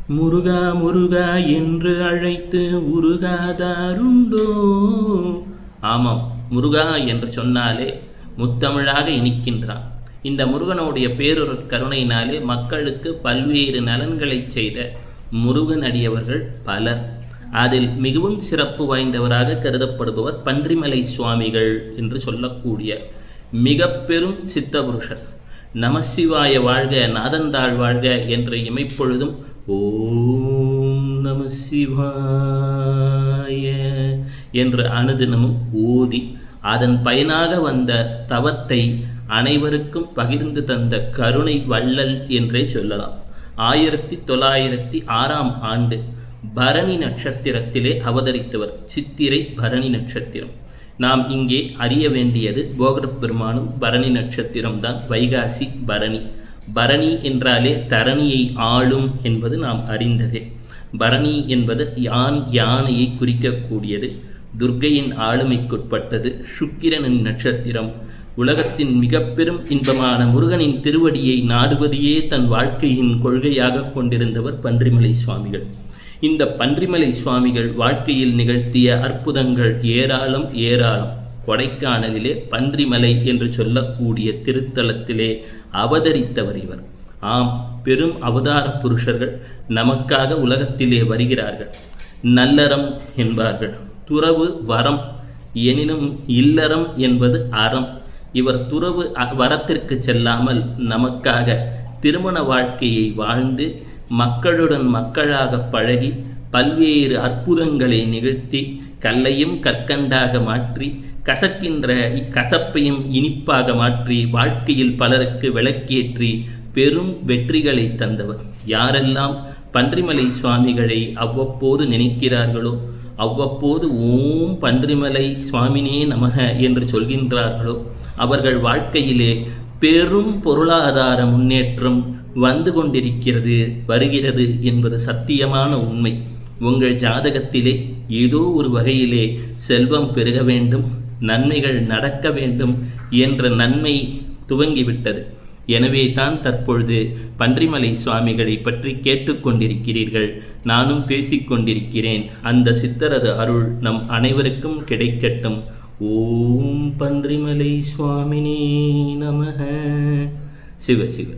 முருகா முருகா என்று அழைத்து உருகாதாருண்டோ. ஆமாம், முருகா என்று சொன்னாலே முத்தமிழாக இனிக்கின்றான். இந்த முருகனுடைய பேரொரு கருணையினாலே மக்களுக்கு பல்வேறு நலன்களை செய்த முருகன் அடியவர்கள் பலர். அதில் மிகவும் சிறப்பு வாய்ந்தவராக கருதப்படுபவர் பன்றிமலை சுவாமிகள் என்று சொல்லக்கூடிய மிக பெரும் சித்தபுருஷர். நமசிவாய வாழ்க, நாதந்தாள் வாழ்க என்று இமைப்பொழுதும் ஓம் நம சிவாய என்று அனுதினமும் ஓதி அதன் பயனாக வந்த தவத்தை அனைவருக்கும் பகிர்ந்து தந்த கருணை வள்ளல் என்றே சொல்லலாம். 1906ஆம் ஆண்டு பரணி நட்சத்திரத்திலே அவதரித்தவர். சித்திரை பரணி நட்சத்திரம். நாம் இங்கே அறிய வேண்டியது போகர் பெருமானும் பரணி நட்சத்திரம்தான். வைகாசி பரணி. பரணி என்றாலே தரணியை ஆளும் என்பது நாம் அறிந்ததே. பரணி என்பது யானையை குறிக்கக்கூடியது. துர்க்கையின் ஆளுமைக்குட்பட்டது. சுக்கிரனின் நட்சத்திரம். உலகத்தின் மிக பெரும் இன்பமான முருகனின் திருவடியை நாடுவதையே தன் வாழ்க்கையின் கொள்கையாக கொண்டிருந்தவர் பன்றிமலை சுவாமிகள். இந்த பன்றிமலை சுவாமிகள் வாழ்க்கையில் நிகழ்த்திய அற்புதங்கள் ஏராளம் ஏராளம். கொடைக்கானலிலே பன்றிமலை என்று சொல்லக்கூடிய திருத்தலத்திலே அவதரித்தவர் இவர். ஆம், பெரும் அவதார புருஷர்கள் நமக்காக உலகத்திலே வருகிறார்கள். நல்லறம் என்பார்கள். துறவு வரம் எனினும் இல்லறம் என்பது அறம். இவர் துறவு வரத்திற்கு செல்லாமல் நமக்காக திருமண வாழ்க்கையை வாழ்ந்து மக்களுடன் மக்களாக பழகி பல்வேறு அற்புதங்களை நிகழ்த்தி கல்லையும் கற்கண்டாக மாற்றி கசக்கின்ற கசப்பையும் இனிப்பாக மாற்றி வாழ்க்கையில் பலருக்கு விளக்கேற்றி பெரும் வெற்றிகளை தந்தவர். யாரெல்லாம் பன்றிமலை சுவாமிகளை அவ்வப்போது நினைக்கிறார்களோ, அவ்வப்போது ஓம் பன்றிமலை சுவாமினே நமக என்று சொல்கின்றார்களோ, அவர்கள் வாழ்க்கையிலே பெரும் பொருளாதார முன்னேற்றம் வந்து கொண்டிருக்கிறது, வருகிறது என்பது சத்தியமான உண்மை. உங்கள் ஜாதகத்திலே ஏதோ ஒரு வகையிலே செல்வம் பெருக வேண்டும், நன்மைகள் நடக்க வேண்டும் என்ற நன்மை துவங்கிவிட்டது. எனவே தான் தற்பொழுது பன்றிமலை சுவாமிகளை பற்றி கேட்டுக்கொண்டிருக்கிறீர்கள். நானும் பேசிக்கொண்டிருக்கிறேன். அந்த சித்தரது அருள் நம் அனைவருக்கும் கிடைக்கட்டும். ஓம் பன்றிமலை சுவாமினே நமக. சிவ சிவ.